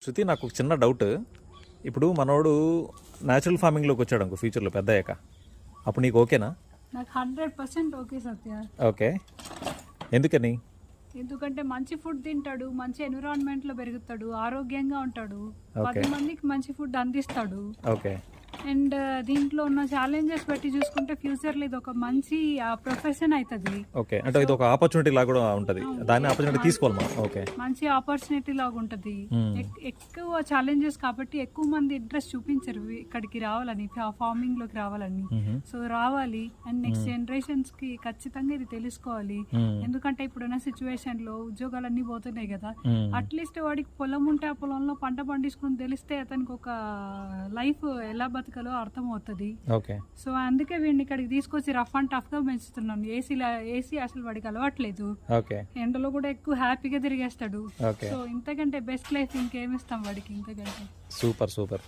శృతి, నాకు ఒక చిన్న డౌట్. ఇప్పుడు మనోడు న్యాచురల్ ఫార్మింగ్లోకి వచ్చాడు అనుకో ఫ్యూచర్లో పెద్ద అయ్యాక, అప్పుడు నీకు ఓకేనా? నాకు 100% ఓకే సత్య. ఓకే, ఎందుకని? ఎందుకంటే మంచి ఫుడ్ తింటాడు, మంచి ఎన్విరాన్మెంట్ లో పెరుగుతాడు, ఆరోగ్యంగా ఉంటాడు, 10 మందికి మంచి ఫుడ్ అందిస్తాడు. ఓకే. అండ్ దీంట్లో ఉన్న ఛాలెంజెస్ బట్టి చూసుకుంటే ఫ్యూచర్ లో ఇది ఒక మంచి ప్రొఫెషన్ అవుతుంది. ఓకే, అంటే ఇది ఒక ఆపర్చునిటీ లాగా కూడా ఉంటుంది, దాన్ని ఆపర్చునిటీ తీసుకోవాలి మనం. ఓకే, మంచి ఆపర్చునిటీ లాగా ఉంటుంది. ఎక్కువ ఛాలెంజెస్ కాబట్టి ఎక్కువ మంది ఇంట్రెస్ట్ చూపించరు ఇక్కడికి రావాలని, ఫార్మింగ్ లోకి రావాలని. సో రావాలి అండ్ నెక్స్ట్ జనరేషన్స్ కి ఖచ్చితంగా ఇది తెలుసుకోవాలి. ఎందుకంటే ఇప్పుడున్న సిచ్యువేషన్ లో ఉద్యోగాలన్నీ పోతున్నాయి కదా. అట్లీస్ట్ వాడికి పొలం ఉంటే ఆ పొలంలో పంట పండించుకుని తెలిస్తే అతనికి ఒక లైఫ్ ఎలా బతకాలో అర్థం అవుతుంది. సో అందుకే వీడిని ఇక్కడికి తీసుకొచ్చి రఫ్ అండ్ టఫ్ గా పెంచుతున్నాను. ఏసీ అసలు వాడికి అలవాట్లేదు. ఎండలో కూడా ఎక్కువ హ్యాపీగా తిరిగేస్తాడు. సో ఇంతకంటే బెస్ట్ లైఫ్ ఇంకేమిస్తాం వాడికి ఇంతకంటే. Super super.